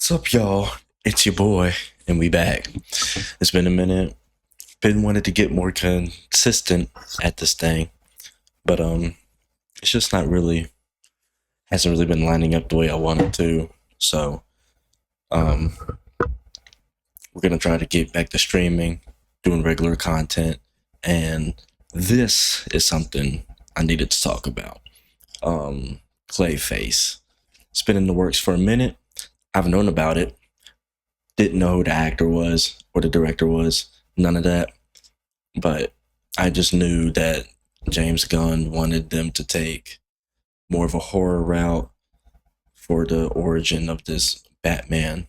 What's up, y'all? It's your boy, and we back. It's been a minute. Been wanted to get more consistent at this thing, but it's just not really hasn't really been lining up the way I wanted to. So, we're gonna try to get back to streaming, doing regular content, and this is something I needed to talk about. Clayface. It's been in the works for a minute. I've known about it. Didn't know who the actor was or the director was. None of that. But I just knew that James Gunn wanted them to take more of a horror route for the origin of this Batman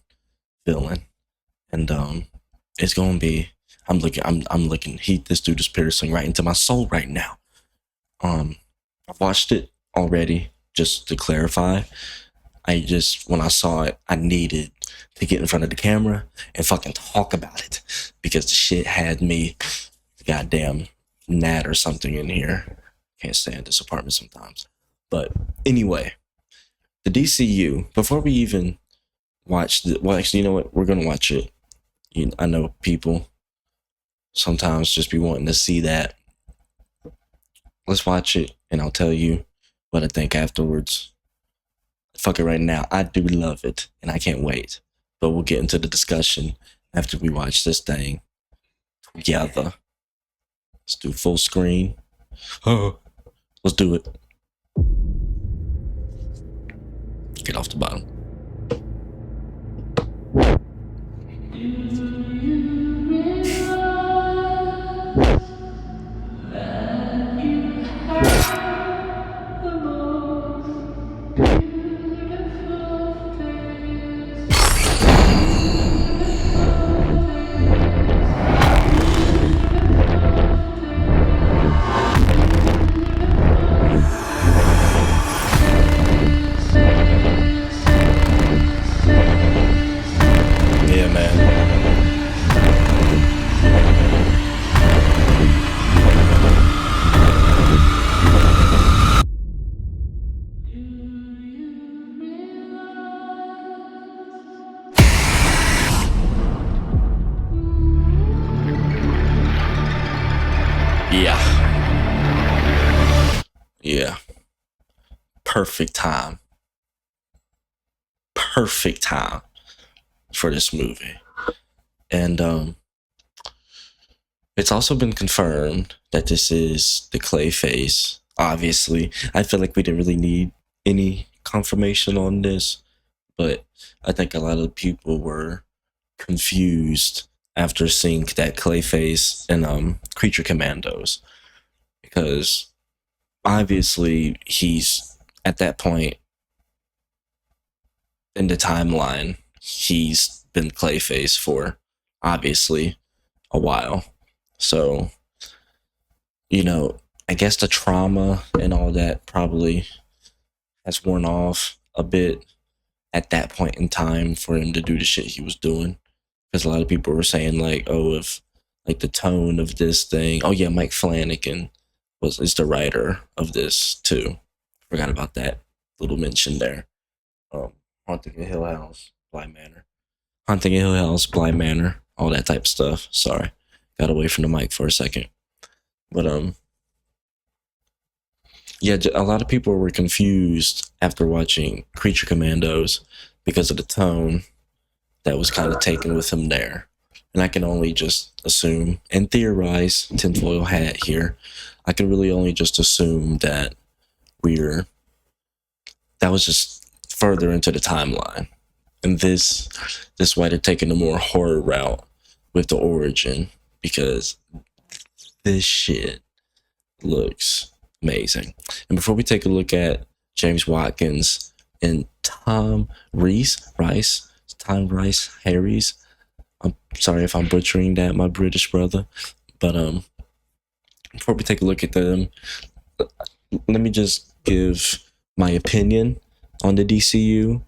villain. And it's gonna be I'm looking this dude is piercing right into my soul right now. I've watched it already, just to clarify. When I saw it, I needed to get in front of the camera and fucking talk about it because the shit had me goddamn gnat or something in here. Can't stand this apartment sometimes. But anyway, the DCU, before we even watch actually, you know what? We're going to watch it. I know people sometimes just be wanting to see that. Let's watch it and I'll tell you what I think afterwards. Fuck it right now. I do love it and I can't wait. But we'll get into the discussion after we watch this thing together. Let's do full screen. Oh, let's do it. Get off the bottom. Yeah, man. Yeah. Perfect time for this movie. And it's also been confirmed that this is the Clayface. Obviously, I feel like we didn't really need any confirmation on this, but I think a lot of people were confused after seeing that Clayface in Creature Commandos, because obviously he's at that point in the timeline, he's been Clayface for obviously a while. So, I guess the trauma and all that probably has worn off a bit at that point in time for him to do the shit he was doing. Because a lot of people were saying if the tone of this thing. Oh yeah, Mike Flanagan is the writer of this too. Forgot about that little mention there. Haunting a Hill House, Bly Manor. Haunting a Hill House, Bly Manor, all that type of stuff. Sorry, got away from the mic for a second. But yeah, a lot of people were confused after watching Creature Commandos because of the tone that was kind of taken with him there. And I can only just assume and theorize, tinfoil hat here, I can really only just assume that that was just further into the timeline. And this why they're taking a more horror route with the origin, because this shit looks amazing. And before we take a look at James Watkins and Tom Harris, I'm sorry if I'm butchering that, my British brother. But before we take a look at them, let me just give my opinion on the DCU,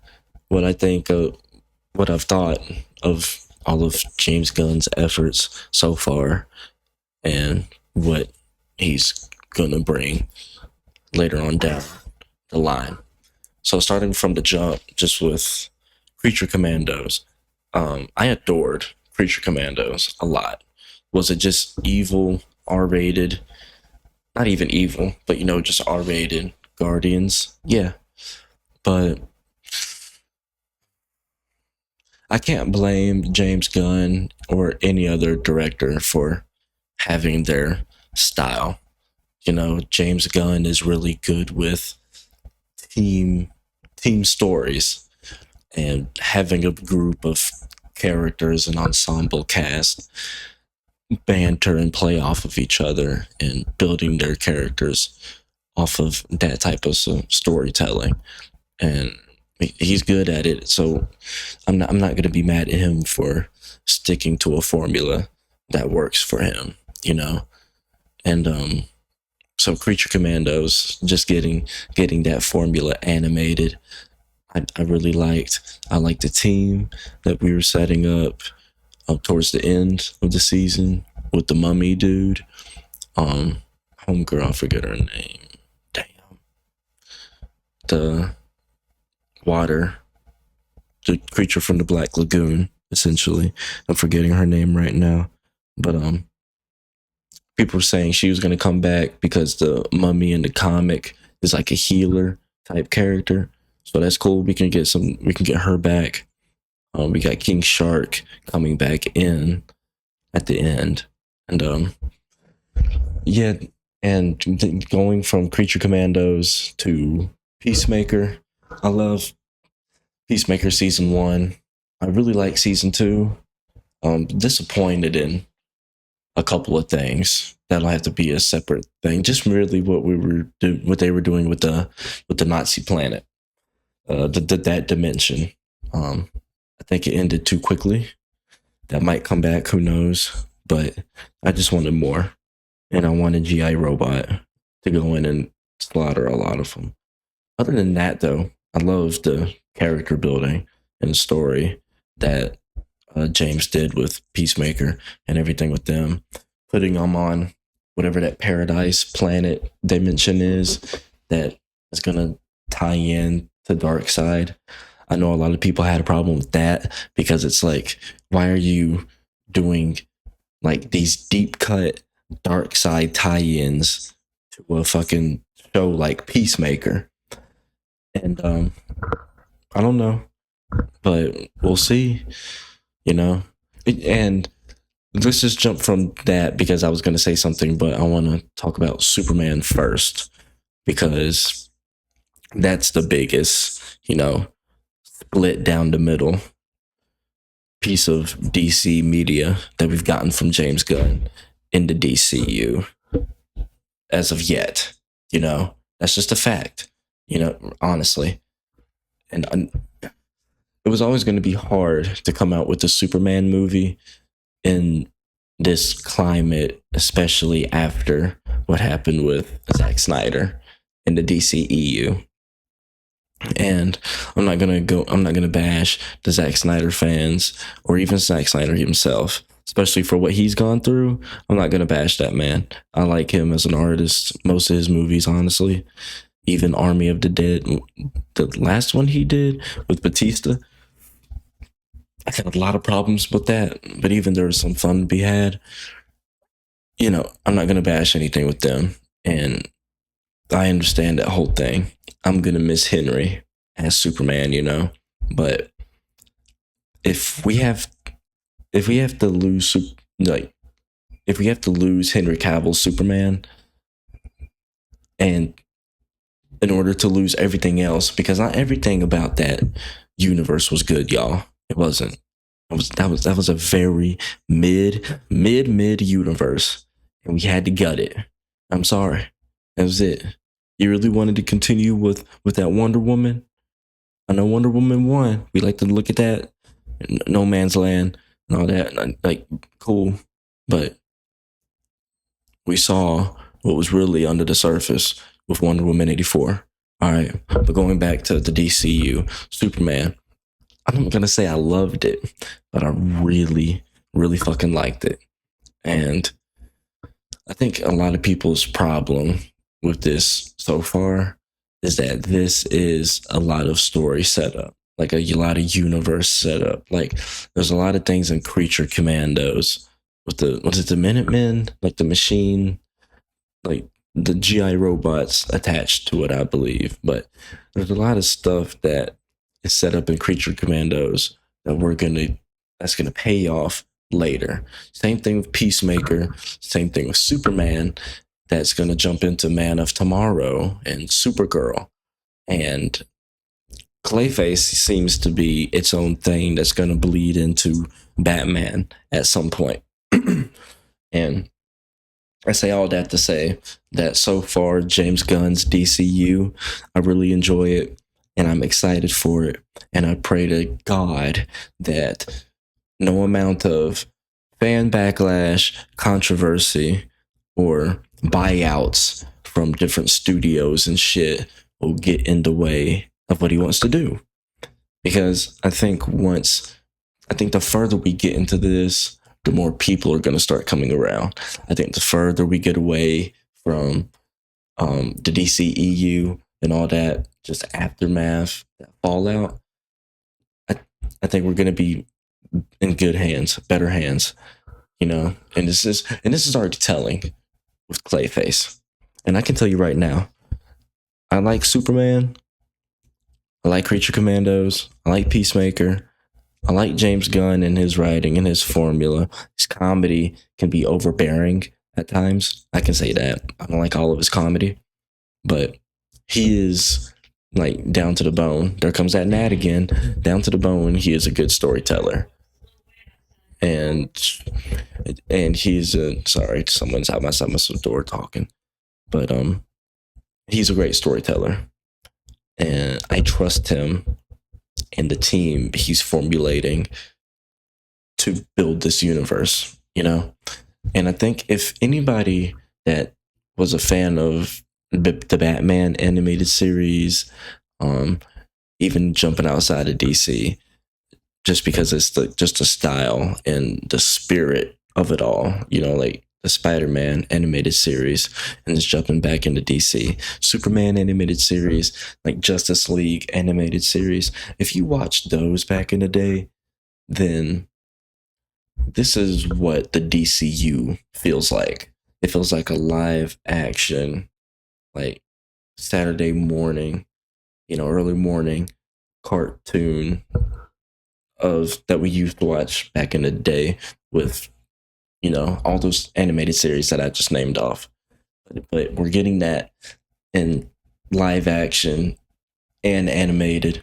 what I've thought of all of James Gunn's efforts so far, and what he's gonna bring later on down the line. So starting from the jump, just with Creature Commandos. I adored Creature Commandos a lot. Was it just evil, R-rated? Not even evil, but just R-rated Guardians. Yeah, but I can't blame James Gunn or any other director for having their style. James Gunn is really good with team stories and having a group of characters and ensemble cast banter and play off of each other and building their characters off of that type of storytelling. And he's good at it, so I'm not going to be mad at him for sticking to a formula that works for him, and so Creature Commandos, just getting that formula animated, I really liked. I liked the team that we were setting up towards the end of the season with the mummy dude. Homegirl, I forget her name. Damn. The water, the creature from the Black Lagoon, essentially. I'm forgetting her name right now. But people were saying she was going to come back because the mummy in the comic is like a healer type character. So that's cool. We can get her back. We got King Shark coming back in at the end. And yeah, and going from Creature Commandos to Peacemaker. I love Peacemaker season 1. I really like season 2. Disappointed in a couple of things. That'll have to be a separate thing. Just really what they were doing with the Nazi planet, that dimension. I think it ended too quickly. That might come back, who knows? But I just wanted more, and I wanted GI Robot to go in and slaughter a lot of them. Other than that, though, I love the character building and the story that James did with Peacemaker and everything with them, putting them on whatever that paradise planet dimension is that is going to tie in to Darkseid. I know a lot of people had a problem with that because it's like, why are you doing like these deep cut Darkseid tie-ins to a fucking show like Peacemaker? And I don't know, but we'll see. And let's just jump from that because I was going to say something, but I want to talk about Superman first because that's the biggest, split down the middle piece of DC media that we've gotten from James Gunn in the DCU as of yet. That's just a fact, honestly. And it was always going to be hard to come out with a Superman movie in this climate, especially after what happened with Zack Snyder in the DCEU. And I'm not gonna bash the Zack Snyder fans or even Zack Snyder himself, especially for what he's gone through. I'm not gonna bash that man. I like him as an artist. Most of his movies, honestly, even Army of the Dead, the last one he did with Batista, I had a lot of problems with that, but even there was some fun to be had. I'm not gonna bash anything with them, and I understand that whole thing. I'm gonna miss Henry as Superman, but if we have to lose if we have to lose Henry Cavill's Superman, and in order to lose everything else, because not everything about that universe was good, y'all. It wasn't. That was a very mid universe, and we had to gut it. I'm sorry. That was it. You really wanted to continue with that Wonder Woman? I know Wonder Woman 1. We like to look at that. No Man's Land and all that. Like, cool. But we saw what was really under the surface with Wonder Woman 84. All right. But going back to the DCU, Superman, I'm not going to say I loved it, but I really, really fucking liked it. And I think a lot of people's problem with this so far is that this is a lot of story setup. like a lot of universe setup. Like there's a lot of things in Creature Commandos with the was it the Minutemen, like the machine, like the GI robots attached to it, I believe. But there's a lot of stuff that is set up in Creature Commandos that that's gonna pay off later. Same thing with Peacemaker. Same thing with Superman. That's gonna jump into Man of Tomorrow and Supergirl. And Clayface seems to be its own thing that's going to bleed into Batman at some point. And I say all that to say that so far, James Gunn's DCU, I really enjoy it and I'm excited for it. And I pray to God that no amount of fan backlash, controversy, or buyouts from different studios and shit will get in the way of what he wants to do. Because I think the further we get into this, the more people are going to start coming around. I think the further we get away from the DCEU and all that, just aftermath, that fallout, I think we're going to be in good hands, better hands, you know. And this is already telling with Clayface. And I can tell you right now, I like Superman. I like Creature Commandos. I like Peacemaker. I like James Gunn and his writing and his formula. His comedy can be overbearing at times. I can say that. I don't like all of his comedy, but he is like down to the bone. There comes that Nat again. Down to the bone. He is a good storyteller. And he's sorry, someone's outside my door talking. But he's a great storyteller. And I trust him and the team he's formulating to build this universe, you know? And I think if anybody that was a fan of the Batman animated series, even jumping outside of DC, just because it's just the style and the spirit of it all, you know, like the Spider-Man animated series, and it's jumping back into DC. Superman animated series, like Justice League animated series. If you watched those back in the day, then this is what the DCU feels like. It feels like a live action, like Saturday morning, you know, early morning cartoon of that we used to watch back in the day with, you know, all those animated series that I just named off. But we're getting that in live action and animated.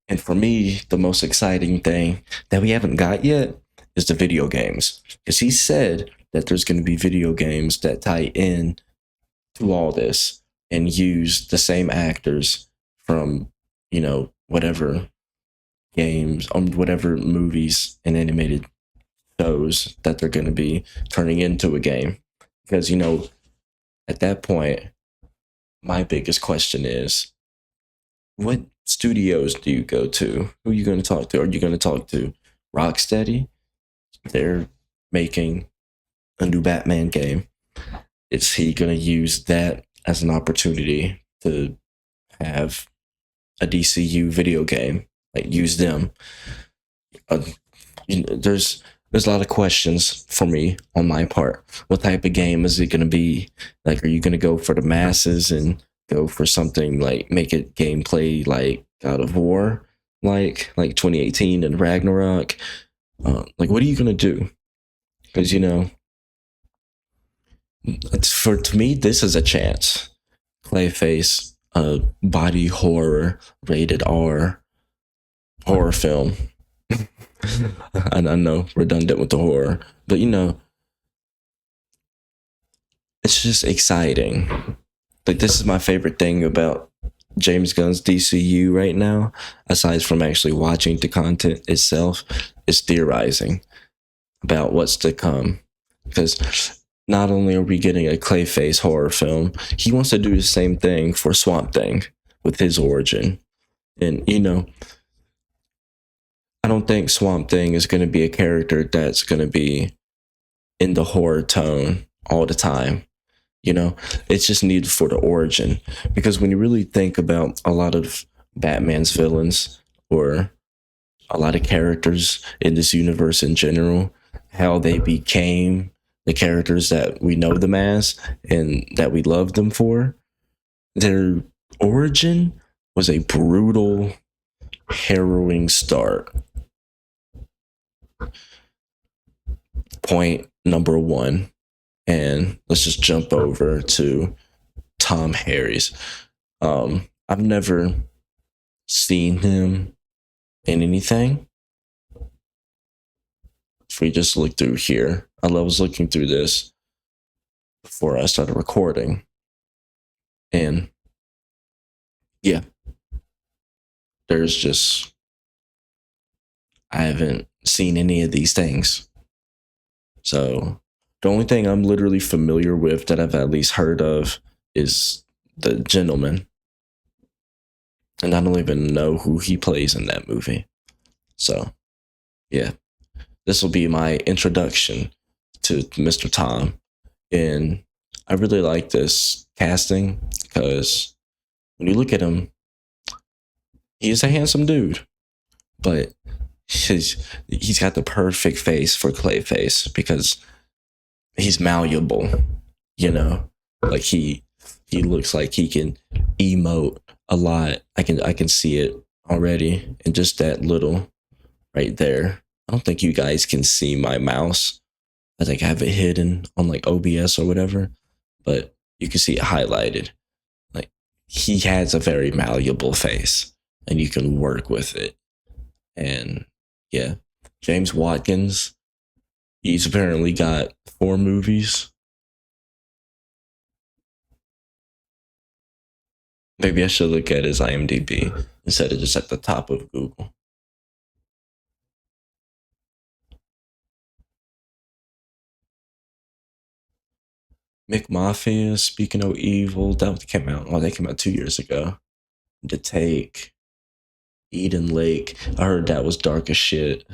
And for me, the most exciting thing that we haven't got yet is the video games. Because he said that there's going to be video games that tie in to all this and use the same actors from, you know, whatever games, whatever movies and animated shows that they're going to be turning into a game. Because, you know, at that point, my biggest question is, what studios do you go to? Who are you going to talk to? Are you going to talk to Rocksteady? They're making a new Batman game. Is he going to use that as an opportunity to have a DCU video game? Like, use them. You know, there's a lot of questions for me on my part. What type of game is it going to be? Like, are you going to go for the masses and go for something like make it gameplay like God of War, like 2018 and Ragnarok? Like, what are you going to do? Because, you know, to me, this is a chance. Clayface, body horror, rated R, horror film. I know, redundant with the horror, but you know, it's just exciting. Like, this is my favorite thing about James Gunn's DCU right now, aside from actually watching the content itself, is theorizing about what's to come. Because not only are we getting a Clayface horror film, he wants to do the same thing for Swamp Thing with his origin. And, you know, I don't think Swamp Thing is going to be a character that's going to be in the horror tone all the time. You know, it's just needed for the origin. Because when you really think about a lot of Batman's villains, or a lot of characters in this universe in general, how they became the characters that we know them as and that we love them for. Their origin was a brutal, harrowing start. Point number one. And let's just jump over to Tom Harris. I've never seen him in anything. If we just look through here, I was looking through this before I started recording. And yeah, there's just, I haven't seen any of these things. So the only thing I'm literally familiar with that I've at least heard of is The Gentleman. And I don't even know who he plays in that movie. So yeah, this will be my introduction to Mr. Tom. And I really like this casting because when you look at him, he is a handsome dude, but he's got the perfect face for Clayface because he's malleable, you know, like he looks like he can emote a lot. I can see it already, and just that little right there. I don't think you guys can see my mouse. I think I have it hidden on like OBS or whatever, but you can see it highlighted. Like he has a very malleable face, and you can work with it. And yeah, James Watkins, he's apparently got 4 movies. Maybe I should look at his IMDb instead of just at the top of Google. Mick Mafia, Speaking No Evil, that came out. Oh, that came out 2 years ago. The Take, Eden Lake. I heard that was dark as shit.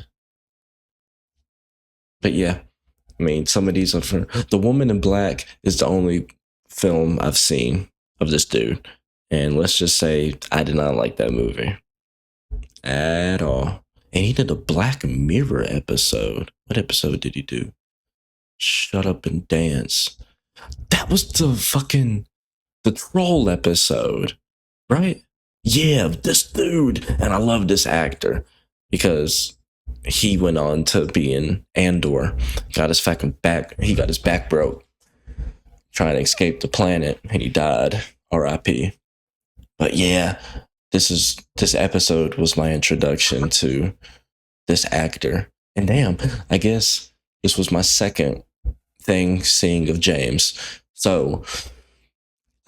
But yeah, I mean, some of these are for The Woman in Black is the only film I've seen of this dude. And let's just say I did not like that movie at all. And he did a Black Mirror episode. What episode did he do? Shut Up and Dance. That was the troll episode, right? Yeah, this dude. And I love this actor because he went on to be in Andor. Got his fucking back. He got his back broke trying to escape the planet, and he died. R.I.P. But yeah, this episode was my introduction to this actor. And damn, I guess this was my second thing seeing of James. So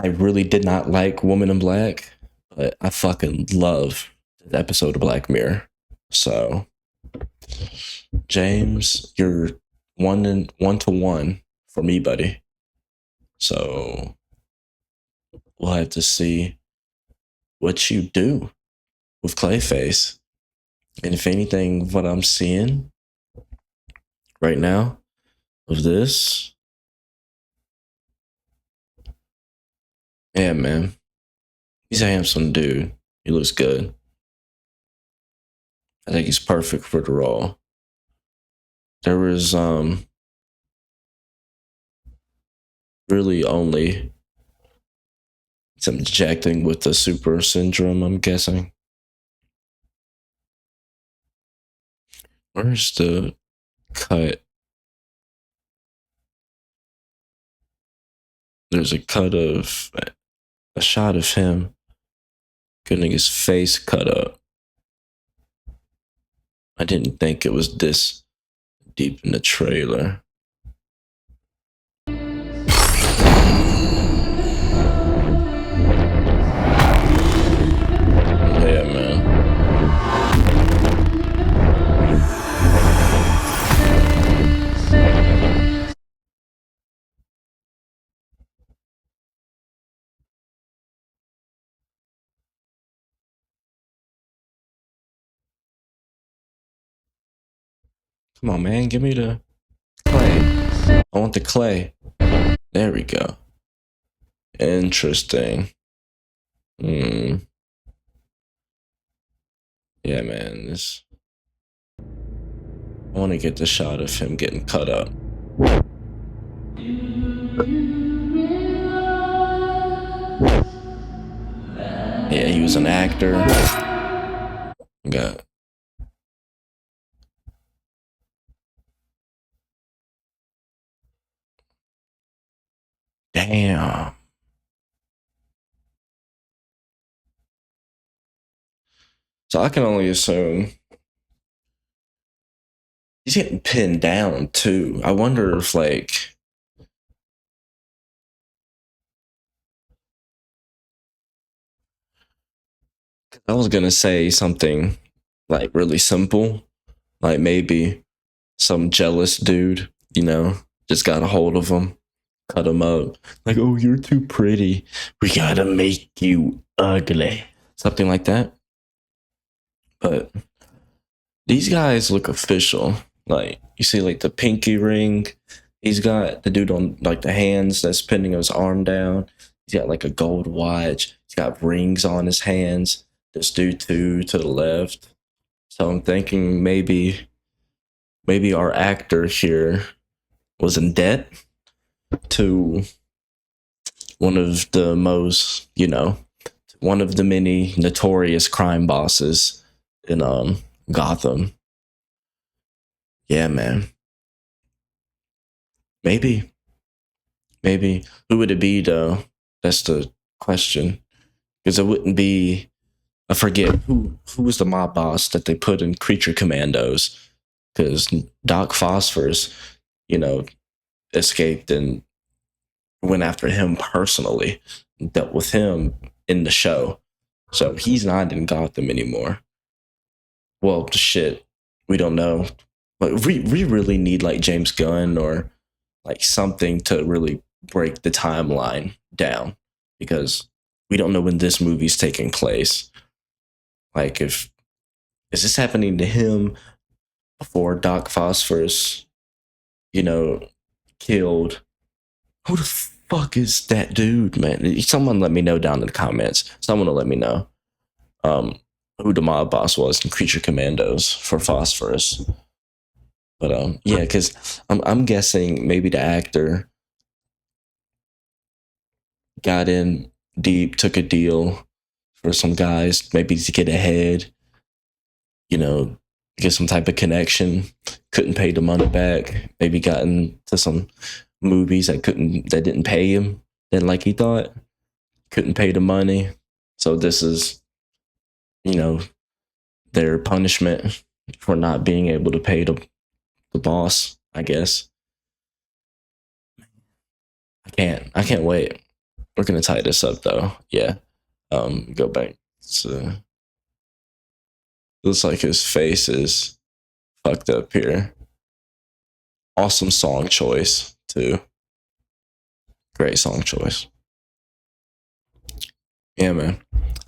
I really did not like Woman in Black, but I fucking love the episode of Black Mirror. So James, you're 1-1 for me, buddy. So we'll have to see what you do with Clayface. And if anything, what I'm seeing right now of this, yeah, man, he's a handsome dude. He looks good. I think he's perfect for the role. There was really only some injecting with the super syndrome, I'm guessing. Where's the cut? There's a cut of a shot of him getting his face cut up. I didn't think it was this deep in the trailer. Yeah, man. Come on, man. Give me the clay. I want the clay. There we go. Interesting. Yeah, man. I want to get the shot of him getting cut up. Yeah, he was an actor. Got damn. So I can only assume he's getting pinned down too. I wonder if like I was gonna say something like really simple, like maybe some jealous dude, just got a hold of him, cut him up, like, oh, you're too pretty, we gotta make you ugly, something like that. But these guys look official. Like you see, like the pinky ring. He's got the dude on like the hands that's pinning his arm down. He's got like a gold watch. He's got rings on his hands. This dude too to the left. So I'm thinking maybe our actor here was in debt to one of the most, one of the many notorious crime bosses in Gotham. Yeah, man. Maybe. Who would it be though? That's the question. Because it wouldn't be. I forget who was the mob boss that they put in Creature Commandos. Because Doc Phosphorus, you know, escaped and went after him personally, dealt with him in the show. So he's not in Gotham anymore. Well, shit, we don't know. But we really need like James Gunn or like something to really break the timeline down because we don't know when this movie's taking place. Like, is this happening to him before Doc Phosphorus, killed? Who the fuck is that dude, man? Someone let me know down in the comments. Someone will let me know who the mob boss was in Creature Commandos for Phosphorus. But yeah, because I'm guessing maybe the actor got in deep, took a deal for some guys, maybe to get ahead, get some type of connection, couldn't pay the money back, maybe got into some movies that didn't pay him, then like he thought, couldn't pay the money. So this is, their punishment for not being able to pay the boss, I guess. I can't wait. We're gonna tie this up though. Yeah. Go back. So looks like his face is fucked up here. Awesome song choice too. Great song choice. Yeah, man.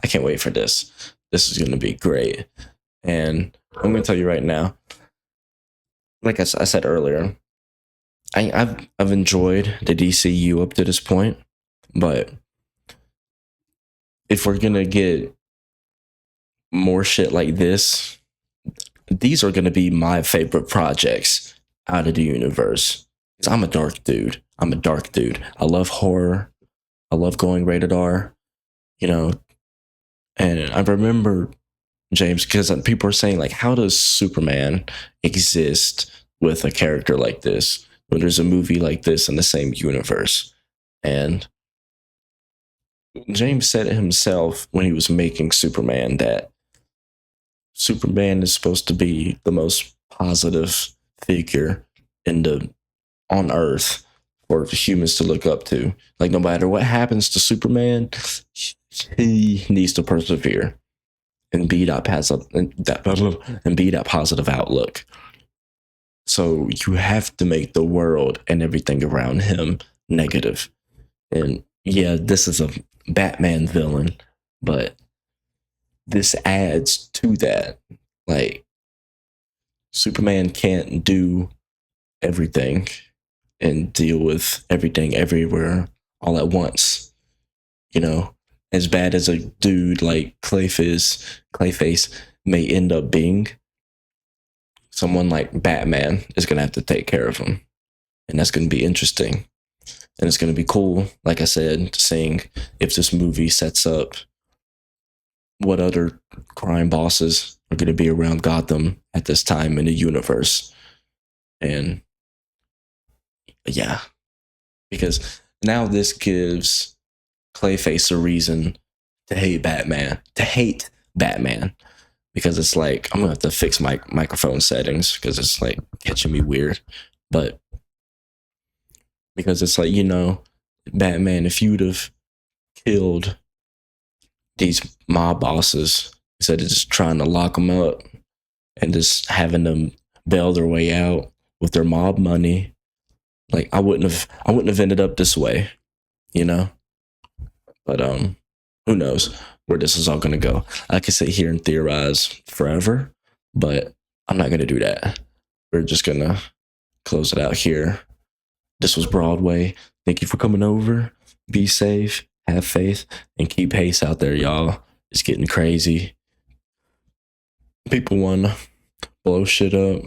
I can't wait for this. This is gonna be great. And I'm gonna tell you right now, like I said earlier, I've enjoyed the DCU up to this point, but if we're gonna get more shit like this, these are gonna be my favorite projects out of the universe. I'm a dark dude. I love horror. I love going rated R. And I remember James because people are saying like, how does Superman exist with a character like this when there's a movie like this in the same universe? And James said it himself when he was making Superman that Superman is supposed to be the most positive figure on Earth for humans to look up to. Like no matter what happens to Superman, he needs to persevere and be that positive outlook. So you have to make the world and everything around him negative. And yeah, this is a Batman villain, but this adds to that. Like Superman can't do everything and deal with everything everywhere all at once. As bad as a dude like Clayface may end up being, someone like Batman is going to have to take care of him. And that's going to be interesting. And it's going to be cool, like I said, seeing if this movie sets up what other crime bosses are going to be around Gotham at this time in the universe. And yeah, because now this gives Clayface a reason to hate Batman, because it's like, I'm gonna have to fix my microphone settings because it's like catching me weird. But because it's like, Batman, if you'd have killed these mob bosses instead of just trying to lock them up and just having them bail their way out with their mob money, like I wouldn't have ended up this way, But who knows where this is all gonna go? I could sit here and theorize forever, but I'm not gonna do that. We're just gonna close it out here. This was Broadway. Thank you for coming over. Be safe, have faith, and keep pace out there, y'all. It's getting crazy. People wanna blow shit up.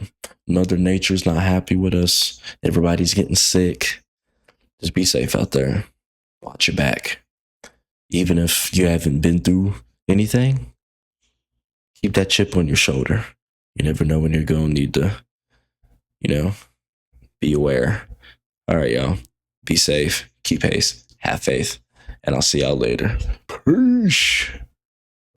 Mother Nature's not happy with us. Everybody's getting sick. Just be safe out there. Watch your back. Even if you haven't been through anything, keep that chip on your shoulder. You never know when you're going to need to, be aware. All right, y'all. Be safe. Keep pace. Have faith. And I'll see y'all later. Peace.